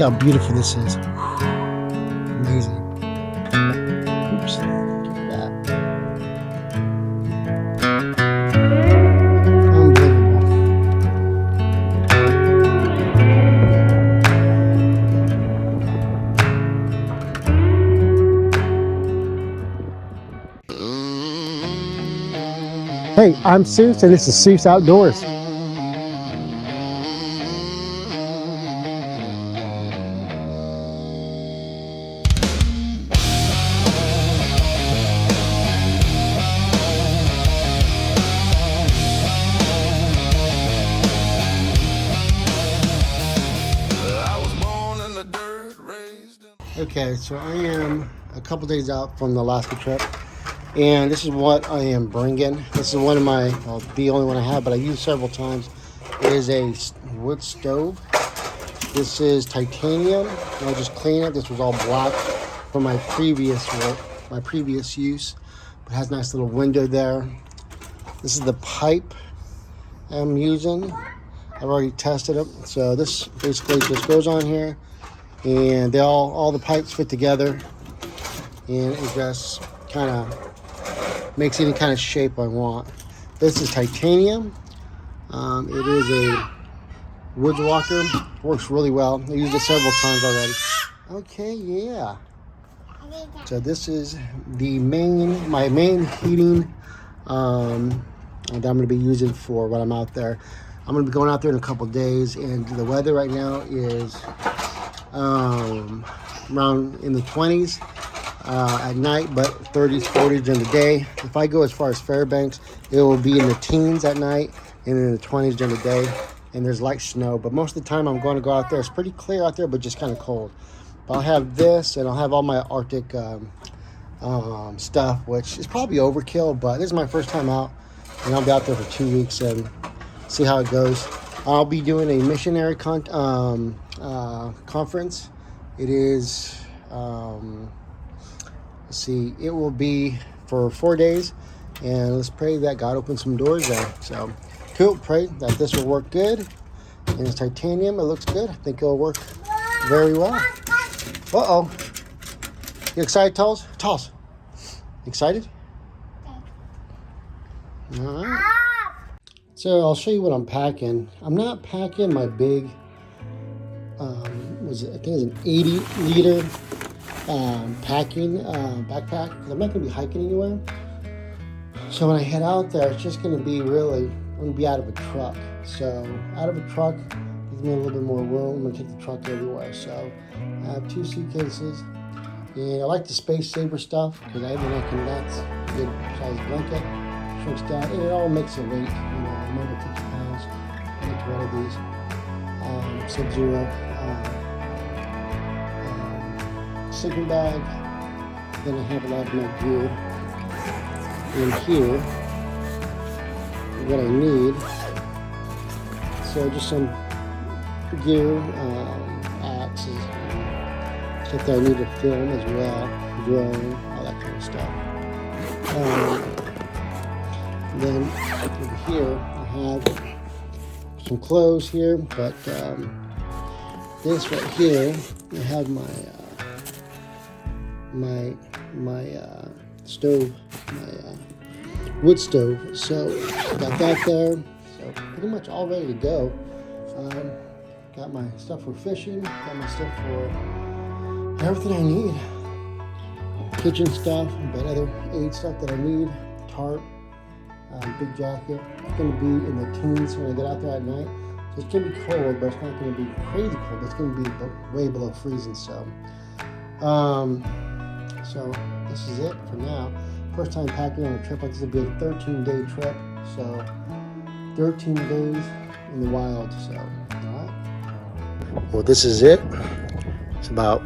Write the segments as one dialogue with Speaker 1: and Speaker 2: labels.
Speaker 1: how beautiful this is. Amazing. Oops. Look at that. Unbelievable. Hey, I'm Seuss, and this is Seuss Outdoors. Okay, so I am a couple days out from the Alaska trip, and this is what I am bringing. This is one of my, well, the only one I have, but I used several times. It is a wood stove. This is titanium. I'll just clean it. This was all black from my previous work, my previous use, but it has a nice little window there. This is the pipe I'm using. I've already tested them. So this basically just goes on here, and they all the pipes fit together, and it just kind of makes any kind of shape I want. This is titanium. It is a wood walker. Works really well. I used it several times already. Okay, yeah. So this is the my main heating that I'm going to be using for when I'm out there. I'm going to be going out there in a couple days, and the weather right now is around in the 20s at night, but 30s, 40s during the day. If I go as far as Fairbanks, it will be in the teens at night and in the 20s during the day, and there's light snow. But most of the time I'm going to go out there. It's pretty clear out there, but just kind of cold. But I'll have this, and I'll have all my Arctic stuff, which is probably overkill, but this is my first time out, and I'll be out there for 2 weeks and see how it goes. I'll be doing a missionary conference. It is, let's see, it will be for 4 days, and let's pray that God opens some doors there. So, cool, pray that this will work good. And it's titanium, it looks good. I think it'll work very well. Uh-oh. You excited, Tulls? Tulls, excited? All right. So I'll show you what I'm packing. I'm not packing my big, I think it's an 80-liter packing backpack, because I'm not going to be hiking anywhere. So when I head out there, it's just going to be really, I'm going to be out of a truck. So out of a truck gives me a little bit more room. I'm going to take the truck everywhere. So I have 2 suitcases, and I like the Space Saver stuff because I have an Anchorage. That's a good size blanket. Shrinks down, and it all makes a weight. I'm under 50 pounds. I get one of these Sub-Zero sleeping bag. Then I have a lot of my gear in here, what I need. So just some gear, axes, stuff that I need to film as well, drone, all that kind of stuff. Then over here I have some clothes here, but this right here, I have my stove, my wood stove. So got that there. So pretty much all ready to go. Got my stuff for fishing. Got my stuff for everything I need. Kitchen stuff, but other aid stuff that I need. Tarp. Big jacket. It's going to be in the teens when I get out there at night. So it's going to be cold, but it's not going to be crazy cold. It's going to be way below freezing. So, so this is it for now. First time packing on a trip like this. Will be a 13-day trip. So 13 days in the wild. So, all right. Well, this is it. It's about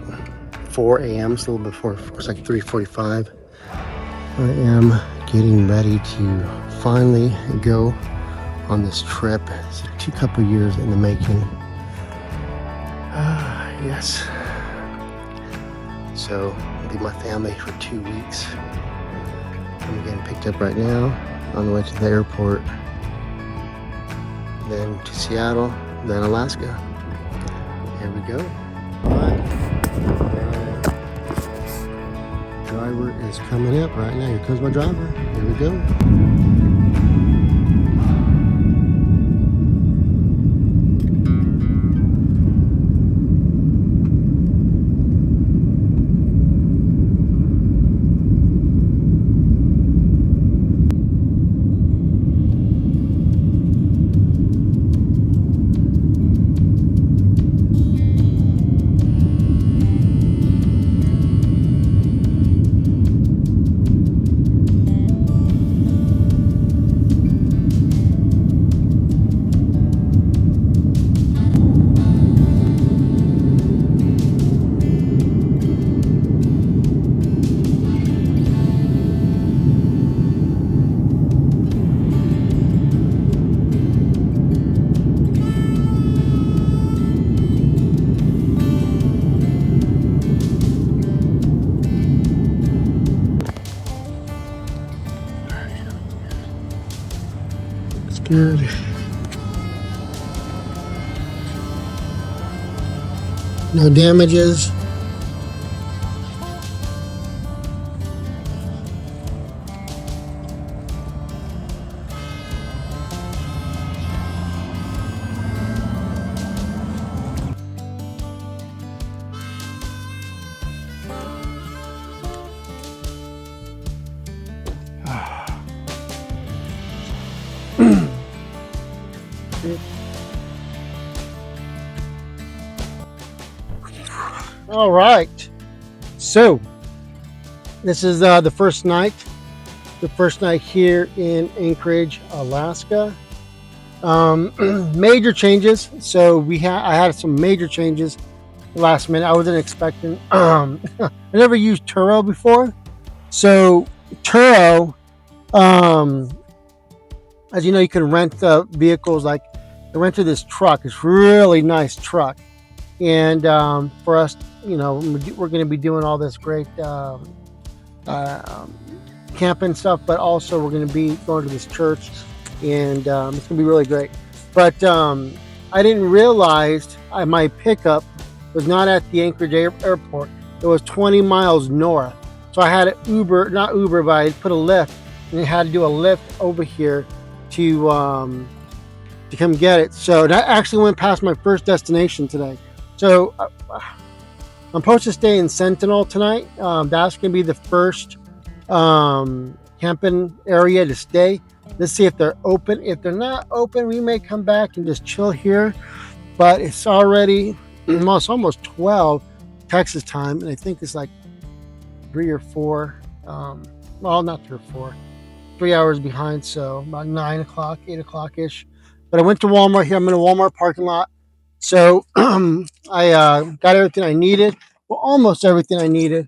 Speaker 1: 4 a.m. It's a little bit before. It's like 3:45. I am getting ready to finally go on this trip. It's a couple years in the making. Yes. So I'll be with my family for 2 weeks. I'm getting picked up right now on the way to the airport, then to Seattle, then Alaska. Here we go. Driver is coming up right now. Here comes my driver. Here we go. It's good. No damages. All right. So this is the first night. The first night here in Anchorage, Alaska. Major changes. So I had some major changes last minute. I wasn't expecting. I never used Turo before. So Turo, as you know, you can rent vehicles. Like I rented this truck. It's a really nice truck, and for us, you know, we're going to be doing all this great camping stuff, but also we're going to be going to this church, and it's going to be really great. But I didn't realize my pickup was not at the Anchorage airport. It was 20 miles north. So I had to not Uber, but I put a Lyft, and I had to do a Lyft over here to come get it. So that actually went past my first destination today. So I'm supposed to stay in Sentinel tonight. That's going to be the first camping area to stay. Let's see if they're open. If they're not open, we may come back and just chill here. But it's already almost 12 Texas time, and I think it's like 3 or 4. Well, not 3 or 4. 3 hours behind, so about 9 o'clock, 8 o'clock ish. But I went to Walmart here. I'm in a Walmart parking lot. So I got everything I needed. Well, almost everything I needed.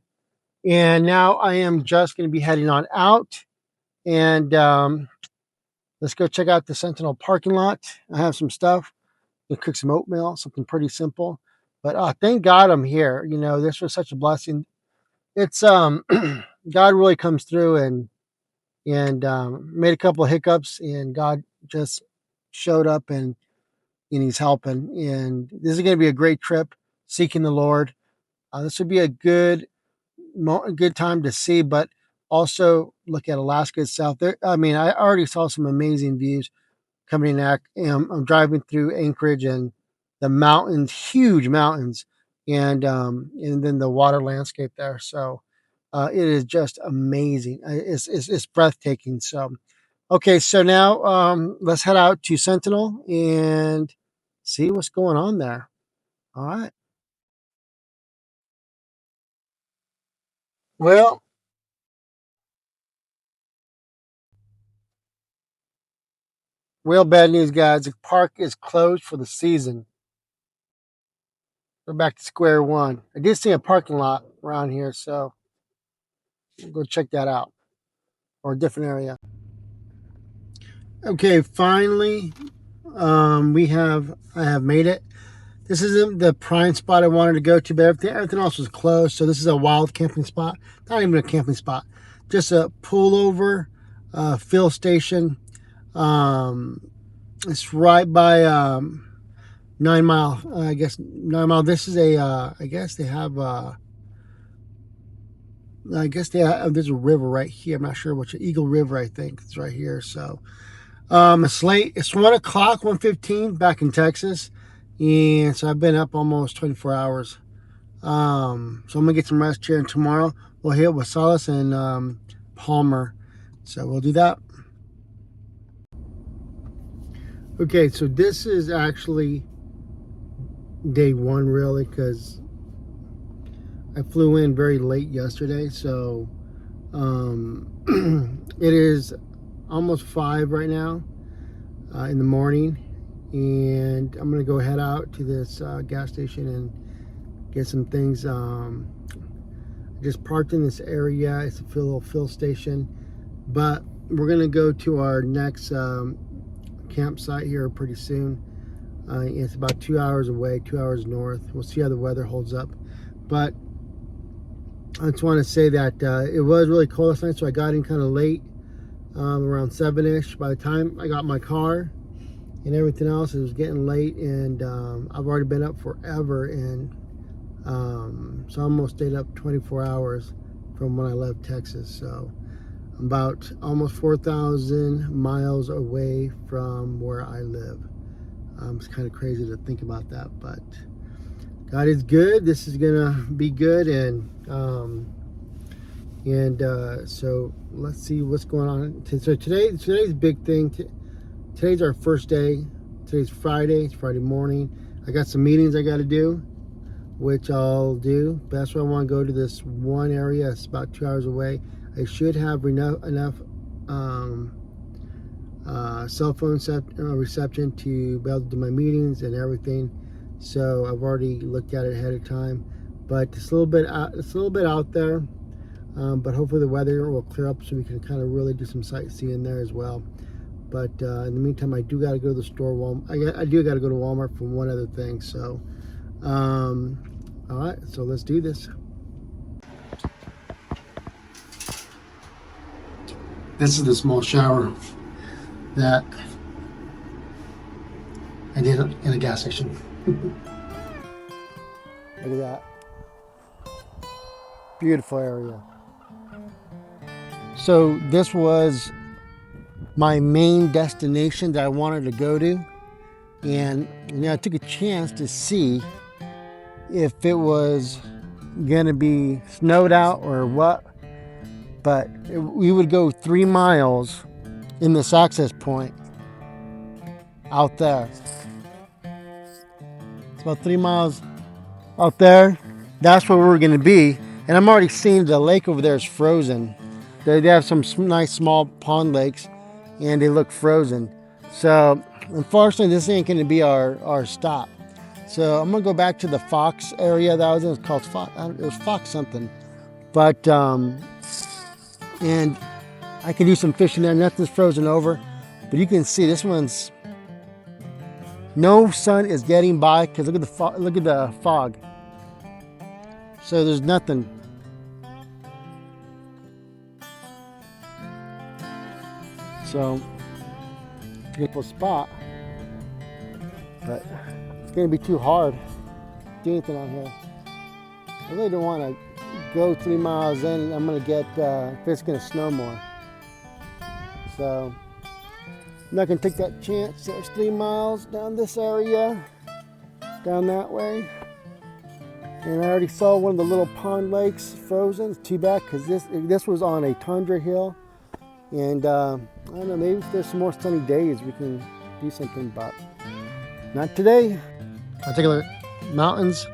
Speaker 1: And now I am just going to be heading on out. And let's go check out the Sentinel parking lot. I have some stuff. I'll cook some oatmeal, something pretty simple. But thank God I'm here. You know, this was such a blessing. It's God really comes through and made a couple of hiccups, and God just showed up and he's helping. And this is going to be a great trip, seeking the Lord. This would be a good time to see, but also look at Alaska itself. There, I mean, I already saw some amazing views coming in. I'm driving through Anchorage and the mountains, huge mountains, and then the water landscape there. So it is just amazing. It's breathtaking. So okay, so now let's head out to Sentinel and see what's going on there. All right. Well, real bad news, guys. The park is closed for the season. We're back to square one. I did see a parking lot around here, so we'll go check that out, or a different area. Okay, finally, I have made it. This isn't the prime spot I wanted to go to, but everything else was closed. So this is a wild camping spot. Not even a camping spot, just a pullover fill station. It's right by 9 mile. I guess 9 mile. This is a. I guess they have. I guess they have, there's a river right here. I'm not sure which. Eagle River, I think it's right here. So it's late. It's 1 o'clock, 1:15 back in Texas, and so I've been up almost 24 hours. So I'm gonna get some rest here, and tomorrow we'll hit with Salas and Palmer. So we'll do that. Okay, so this is actually day one, really, because I flew in very late yesterday. So it is almost 5 right now in the morning, and I'm gonna go head out to this gas station and get some things. I just parked in this area. It's a little fill station, but we're gonna go to our next campsite here pretty soon. It's about 2 hours away, 2 hours north. We'll see how the weather holds up, but I just want to say that it was really cold last night, so I got in kind of late, around 7-ish. By the time I got my car and everything else, it was getting late, and I've already been up forever, and so I almost stayed up 24 hours from when I left Texas. So I'm about almost 4,000 miles away from where I live. It's kind of crazy to think about that, but God is good. This is gonna be good, and so let's see what's going on. So today's big thing. Today's our first day. Today's Friday. It's Friday morning. I got some meetings I got to do, which I'll do. But that's why I want to go to this one area. It's about 2 hours away. I should have enough cell phone reception to be able to do my meetings and everything. So I've already looked at it ahead of time. But it's a little bit out there. But hopefully the weather will clear up so we can kind of really do some sightseeing there as well. But in the meantime, I do got to go to the store. I do got to go to Walmart for one other thing. So, all right, so let's do this. This is the small shower that I did in a gas station. Look at that. Beautiful area. So this was my main destination that I wanted to go to, and I took a chance to see if it was gonna be snowed out or what, but we would go 3 miles in this access point out there. It's about 3 miles out there. That's where we're gonna be, and I'm already seeing the lake over there is frozen. They have some nice small pond lakes, and they look frozen. So unfortunately, this ain't going to be our stop. So I'm going to go back to the Fox area that I was in. It's called Fox. It was Fox something. But and I can do some fishing there. Nothing's frozen over, but you can see this one's no sun is getting by because look at the fog. So there's nothing. So it's a beautiful spot, but it's gonna be too hard to do anything out here. I really don't want to go 3 miles in. I'm gonna get if it's gonna snow more. So I'm not gonna take that chance. There's 3 miles down this area, down that way, and I already saw one of the little pond lakes frozen. It's too bad because this was on a tundra hill. And I don't know, maybe if there's some more sunny days we can do something, but not today. I'll take a look at mountains,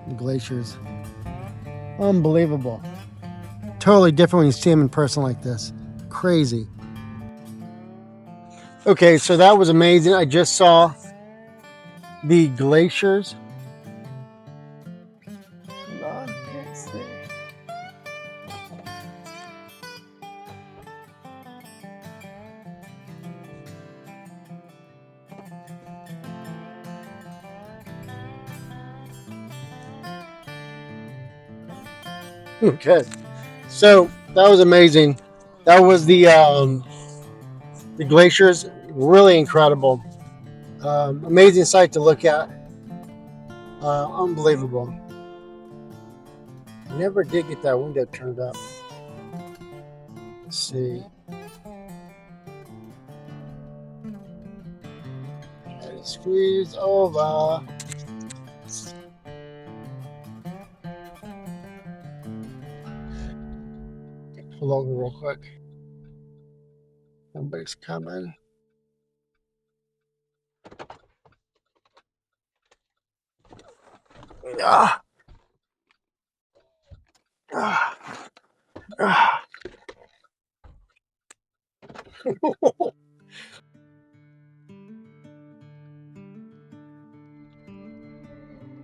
Speaker 1: the glaciers. Unbelievable. Totally different when you see them in person like this. Crazy. Okay, so that was amazing. I just saw the glaciers. Okay, so that was amazing. That was the glaciers, really incredible. Amazing sight to look at. Unbelievable. Never did get that window turned up. Let's see. And squeeze over. Pull over real quick. Nobody's coming. Ah. Ah. Ah.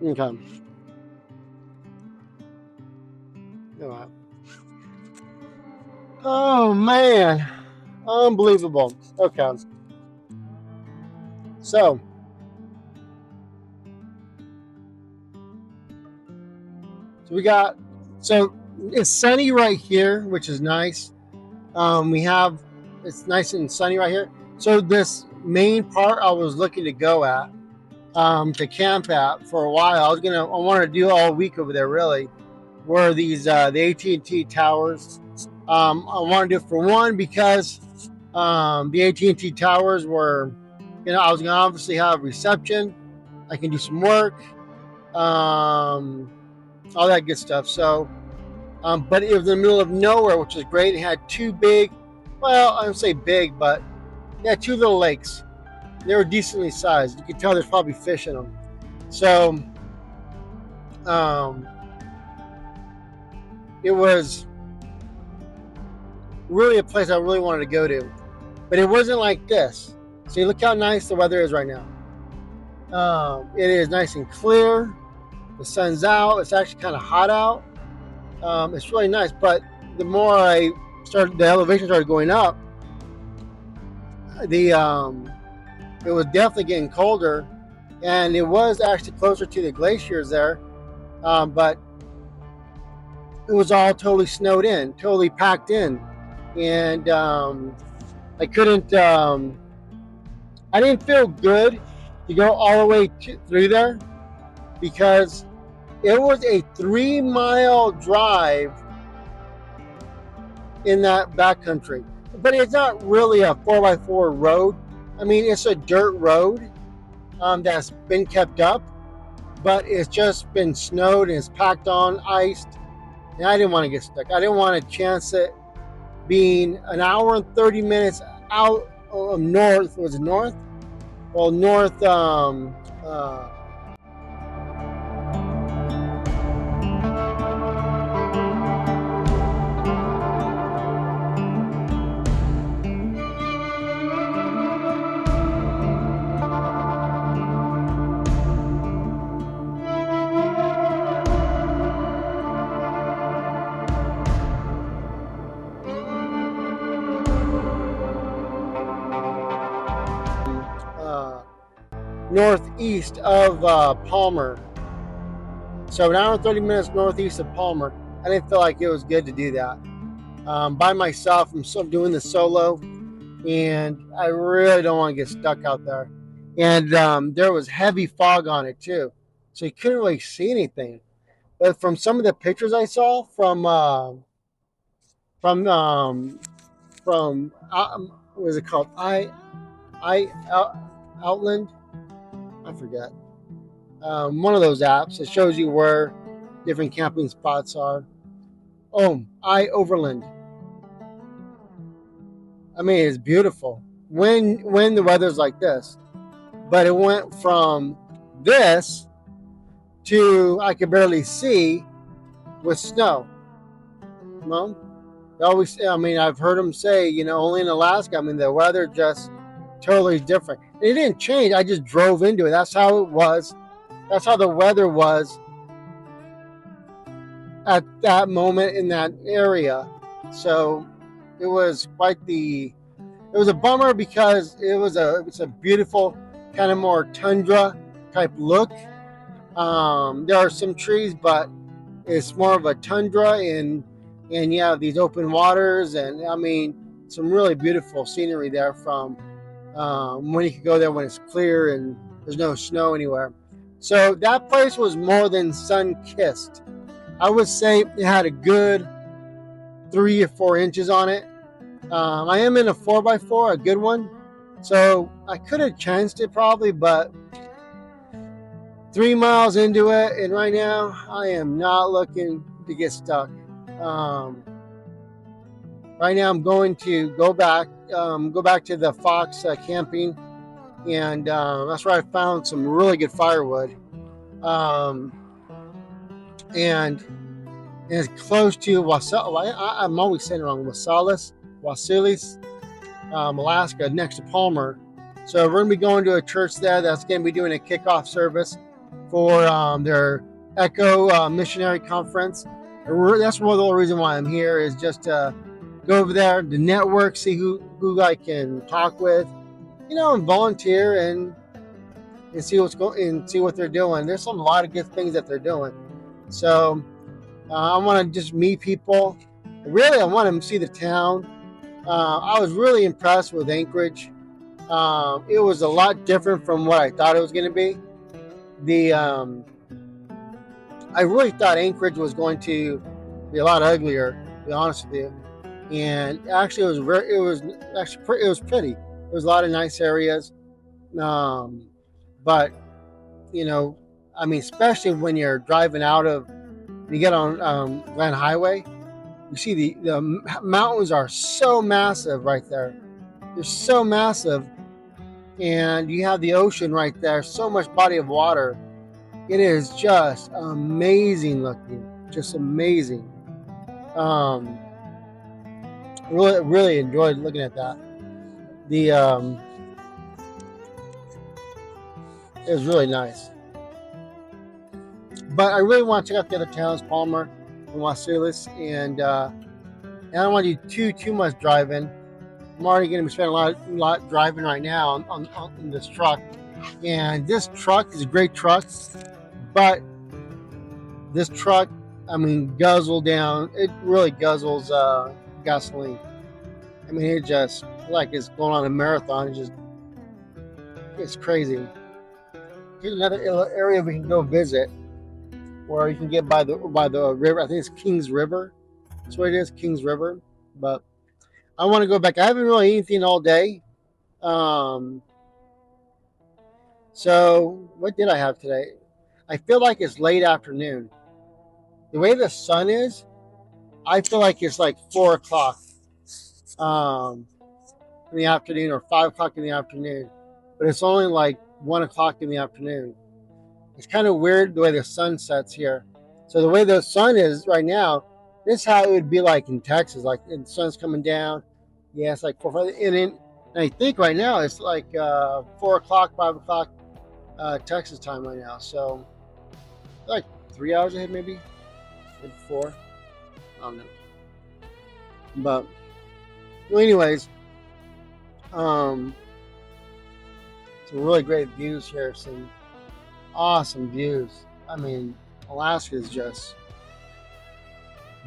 Speaker 1: Okay. Oh man, unbelievable. Okay, so we got, so it's sunny right here, which is nice. We have, it's nice and sunny right here. So this main part I was looking to go at, to camp at for a while. I wanted to do all week over there really, were these the AT&T towers. I wanted to do it for one because the AT&T towers were, I was gonna obviously have reception. I can do some work, all that good stuff. So, but it was in the middle of nowhere, which was great. It had two big, well, I don't say big, but yeah, two little lakes. They were decently sized. You could tell there's probably fish in them. So, it was really a place I really wanted to go to, but it wasn't like this. See, look how nice the weather is right now. It is nice and clear. The sun's out. It's actually kind of hot out. It's really nice, but the more the elevation started going up, it was definitely getting colder, and it was actually closer to the glaciers there, but it was all totally snowed in, totally packed in, and I couldn't. I didn't feel good to go all the way through there because it was a 3-mile drive in that backcountry. But it's not really a 4x4 road. I mean, it's a dirt road that's been kept up, but it's just been snowed and it's packed on, iced. And I didn't want to get stuck. I didn't want to chance it being an hour and 30 minutes out north. Was it north? Well, north. Northeast of Palmer. So an hour and 30 minutes northeast of Palmer. I didn't feel like it was good to do that. By myself, I'm doing this solo, and I really don't want to get stuck out there. And there was heavy fog on it too, so you couldn't really see anything. But from some of the pictures I saw from what was it called? Outland. I forget. One of those apps. It shows you where different camping spots are. Oh, overland. I mean, it's beautiful when the weather's like this. But it went from this to I could barely see with snow. Well, always. I mean, I've heard them say, only in Alaska. I mean, the weather just totally different. It didn't change. I just drove into it. That's how it was. That's how the weather was at that moment in that area. So it was it was a bummer because it's a beautiful kind of more tundra type look. There are some trees, but it's more of a tundra and yeah, these open waters, and I mean some really beautiful scenery there from when you can go there when it's clear and there's no snow anywhere. So that place was more than sun-kissed. I would say it had a good 3 or 4 inches on it. I am in a 4x4, a good one, so I could have chanced it probably, but 3 miles into it, and right now I am not looking to get stuck. Right now I'm going to go back to the Fox camping, and that's where I found some really good firewood. And it's close to I'm always saying it wrong. Wasilis, Alaska, next to Palmer. So we're going to be going to a church there that's going to be doing a kickoff service for their Echo Missionary Conference. That's one of the reason why I'm here, is just to go over there, to network, see who I can talk with, and volunteer and see what's going and see what they're doing. There's a lot of good things that they're doing. So I want to just meet people. Really, I want to see the town. I was really impressed with Anchorage. It was a lot different from what I thought it was going to be. I really thought Anchorage was going to be a lot uglier, to be honest with you. And actually, it was pretty. There was a lot of nice areas. But especially when you're driving you get on Glen Highway, you see the mountains are so massive right there. They're so massive, and you have the ocean right there. So much body of water. It is just amazing looking, just amazing. Really enjoyed looking at that. It was really nice. But I really want to check out the other towns, Palmer and Wasilis, and I don't want to do too much driving. I'm already going to be spending a lot driving right now on this truck, and this truck is a great truck, but this truck, guzzle down. It really guzzles gasoline. It just like it's going on a marathon. It's crazy. Here's another area we can go visit, where you can get by the river. I think it's Kings River. That's what it is, Kings River. But I want to go back. I haven't really eaten anything all day. So what did I have today? I feel like it's late afternoon. The way the sun is, I feel like it's like 4 o'clock in the afternoon, or 5 o'clock in the afternoon. But it's only like 1 o'clock in the afternoon. It's kind of weird the way the sun sets here. So the way the sun is right now, this is how it would be like in Texas. Like the sun's coming down. Yeah, it's like 4, 5. And I think right now it's like 4 o'clock, 5 o'clock Texas time right now. So like 3 hours ahead, maybe 4. I don't know. But well, anyways, some really great views here. Some awesome views. Alaska is just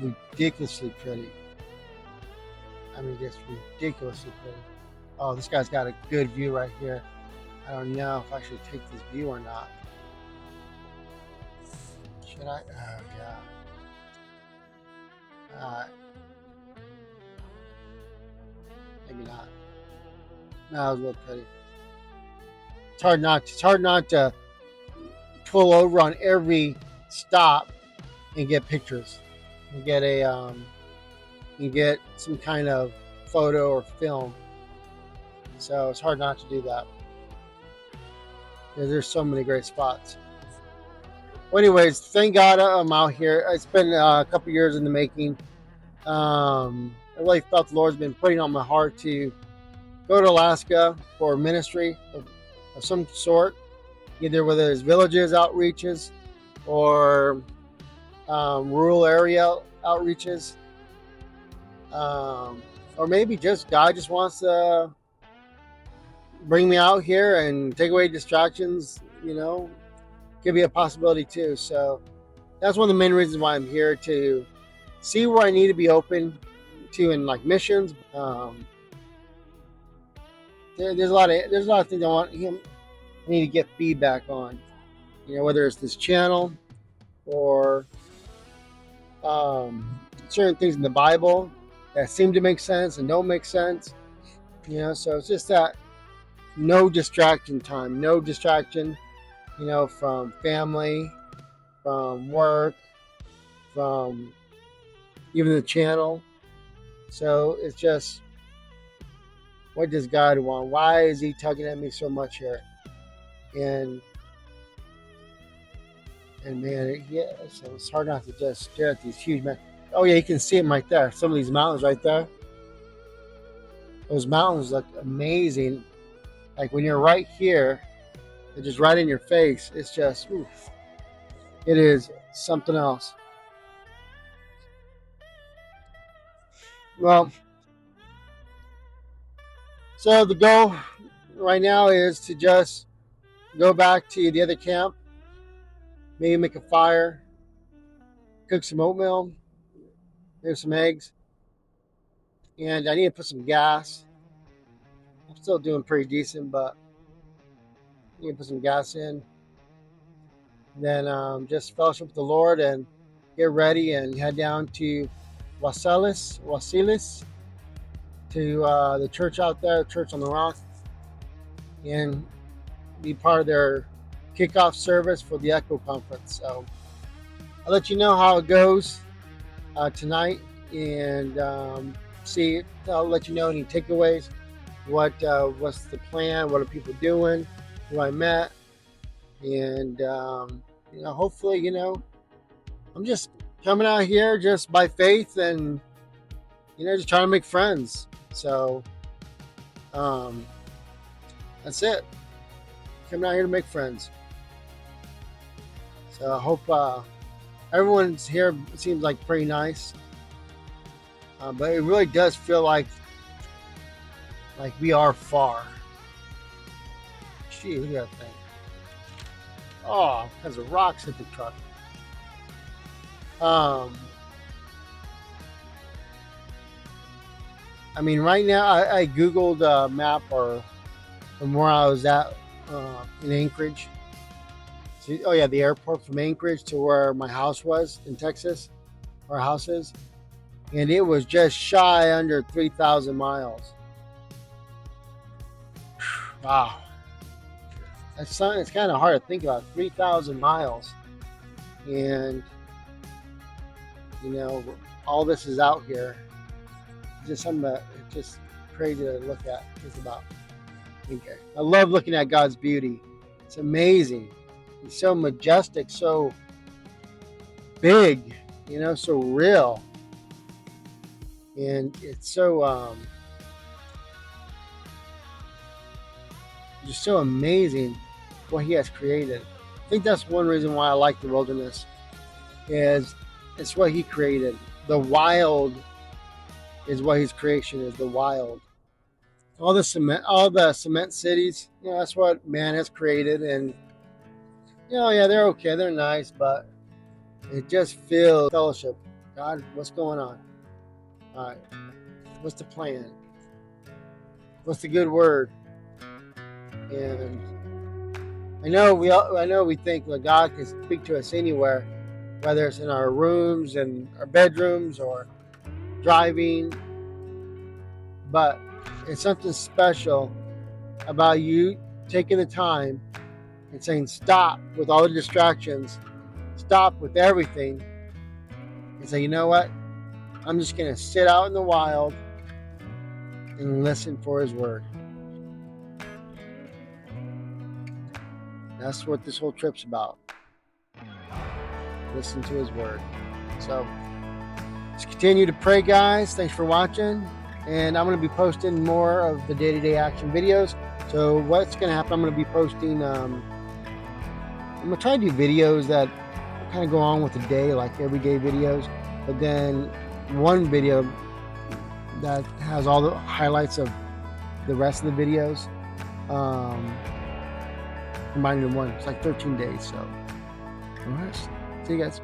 Speaker 1: ridiculously pretty. Just ridiculously pretty. Oh, this guy's got a good view right here. I don't know if I should take this view or not. Should I? Oh, yeah. Maybe not. No, it was real pretty. It's hard not to pull over on every stop and get pictures. And get some kind of photo or film. So it's hard not to do that, because there's so many great spots. Well, anyways, thank God I'm out here. It's been a couple years in the making. I really felt the Lord's been putting on my heart to go to Alaska for ministry of some sort, either whether it's villages outreaches or rural area outreaches, or maybe just God just wants to bring me out here and take away distractions. Could be a possibility too. So that's one of the main reasons why I'm here, to see where I need to be open to in like missions, to there's a lot of things I need to get feedback on. Whether it's this channel or certain things in the Bible that seem to make sense and don't make sense. So it's just that no distraction time, no distraction, from family, from work, from even the channel. So it's just, what does God want? Why is He tugging at me so much here? And man, so it's hard not to just stare at these huge mountains. Oh yeah, you can see them right there. Some of these mountains right there. Those mountains look amazing. Like when you're right here, they're just right in your face. It's just, oof, it is something else. Well, so the goal right now is to just go back to the other camp, maybe make a fire, cook some oatmeal, maybe some eggs, and I need to put some gas. I'm still doing pretty decent, but I need to put some gas in. Then just fellowship with the Lord and get ready and head down to Wasilis, to the church out there, Church on the Rock, and be part of their kickoff service for the Echo Conference. So I'll let you know how it goes tonight, and I'll let you know any takeaways. What's the plan? What are people doing? Who I met, and hopefully, I'm just coming out here just by faith and just trying to make friends. So that's it. Coming out here to make friends. So I hope everyone's here seems like pretty nice, but it really does feel like we are far. Gee, look at that thing. Oh, because of rocks hit the truck. I mean, right now I googled a map from where I was at in Anchorage. So, oh yeah, the airport from Anchorage to where my house was in Texas, our house is, and it was just shy under 3,000 miles. Wow, it's kind of hard to think about 3,000 miles, and all this is out here. It's just something that it's just crazy to look at. Think about. Okay. I love looking at God's beauty. It's amazing. He's so majestic, so big, so real. And it's so just so amazing what He has created. I think that's one reason why I like the wilderness, is it's what He created. The wild is what His creation is, the wild. All the cement cities, that's what man has created, and yeah, they're okay, they're nice, but it just feels fellowship. God, what's going on? All right, what's the plan? What's the good word? And I know we think that God can speak to us anywhere, whether it's in our rooms and our bedrooms or driving, but it's something special about you taking the time and saying stop with all the distractions, stop with everything, and say, you know what? I'm just going to sit out in the wild and listen for His word. That's what this whole trip's about. Listen to His word. So let's continue to pray, guys. Thanks for watching. And I'm going to be posting more of the day-to-day action videos. So what's going to happen, I'm going to be posting, I'm going to try to do videos that kind of go on with the day, like everyday videos. But then one video that has all the highlights of the rest of the videos, combined in one. It's like 13 days. So, all right. See you guys.